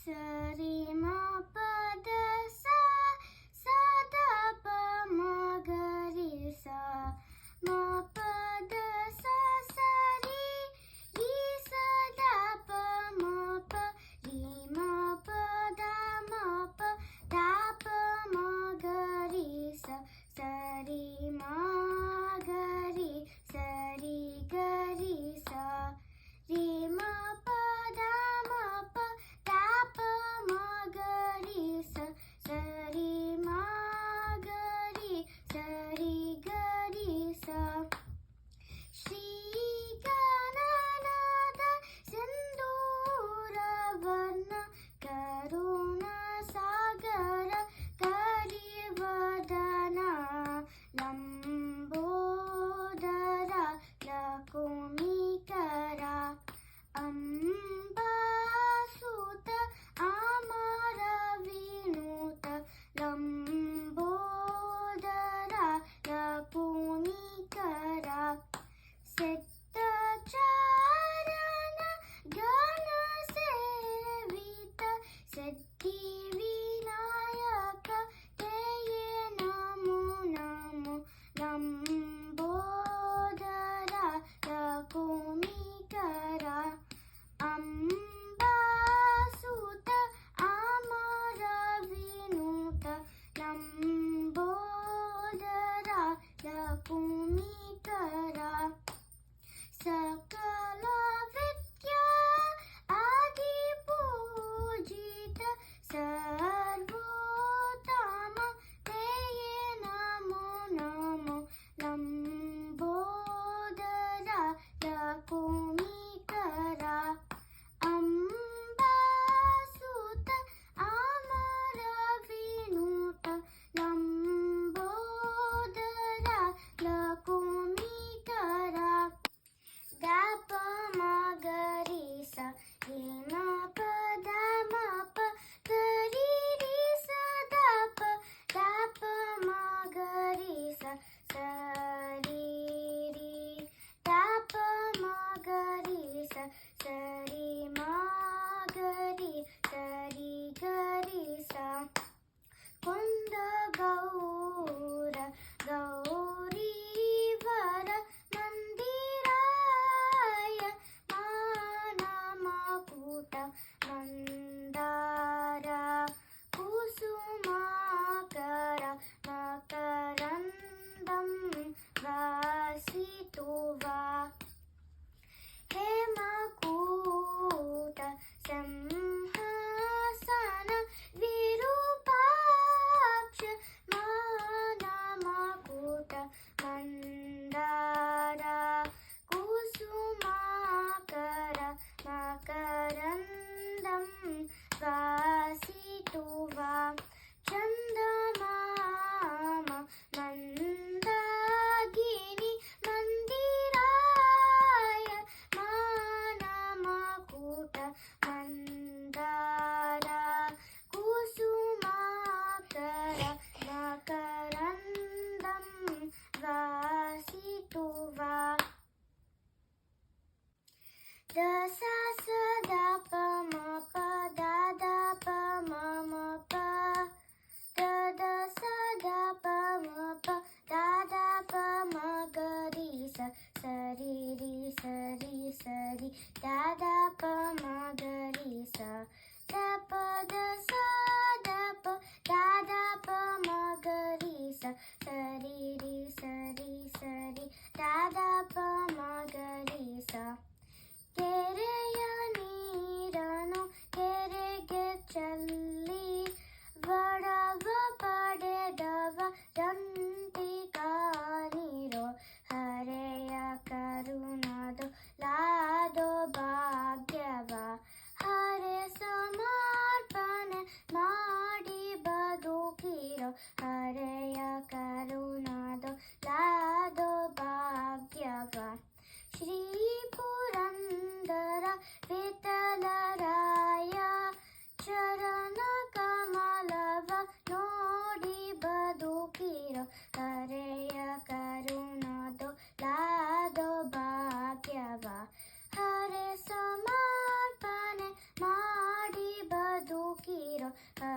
ಸರಿ ಮ ಪದ ಸ ಸದ ಪ ಮ ಗರಿ ಸ ಮ ಪದ ಸ ಸರಿ ರಿ ಸದ ಪ ಮ ಪ ರಿ ಮ ಪದ ಮ ಪ ದ ಪ ಮ ಗರಿ ಸ ಸರಿ ಮ ಗರಿ ಸರಿ ಗರಿ ಸ ರಿ ಮ ಪದ ಮ ಪ ದ ಪ ಮ ಗರಿ ಸ ಸರಿ ಮ ಗರಿ ಸರಿ ಗರಿ ಸ ಶ್ರೀ ಗಣನಾದ ಸಿಂಧೂರ ವರ್ಣ ಕರುಣ ಸಾಗರ ಕರಿವದನ ಲಂಬೋದರ ಲಕುಮಿಕರ ಅಂಬಾಸುತ ಅಮರ ವಿನುತ ಲಂಬೋದರ ಲಕುಮಿಕರ ಸಿದ್ಧ ಚಾರಣ ಗಣ ಸೇವಿತ ಸಿದ್ಧಿ ವಿನಾಯಕ ತೇಯೇ ನಮೋ ನಮೋ ಲಂಬೋದರ ಲಕುಮಿಕರ ಅಂಬಾಸುತ ಅಮರ ವಿನುತ ಲಂಬೋದರ ಲಕುಮಿಕರ ಸಕಲ ವಿದ್ಯಾ ಆದಿ ಪೂಜಿತ ಸರ್ವೋತ್ತಮ ತೇಯೇ ನಮೋ ನಮೋ ಲಂಬೋದರ ಲಕುಮಿಕರ ಅಂಬಾಸುತ ಅಮರ ವಿನುತ ಲಂಬೋದರ ಲಕುಮಿಕರ ದ ಪ ಮ ಗರಿ ಸ ರಿ ಮ ಪದ ಮ ಪ ಗರಿ ರಿ ಸ ದ ಪ ಮ ಗರಿ ಸ ಸರಿ ರಿ ದ ಪ ಮ ಗರಿ ಸ ಸರಿ ಮ ಗರಿ ಸರಿ ಗರಿ ಸ ಕುಂದ ಗೌರ ಗೌರೀವರ ಮಂದಿರಾಯ ಮಾನಮಕೂಟ ಮಂದಾರ ಕುಸುಮಾಕರ ಮಕರಂದಂ ವಾಸಿತುವ ಹೇಮಕೂಟ ಸಂಹಾಸನ ವಿರೂಪಾಕ್ಷ ಮಾನಮಕೂಟ ಮಂದಾರ ಕುಸುಮಾಕರ ಮಕರಂದಂ ಹ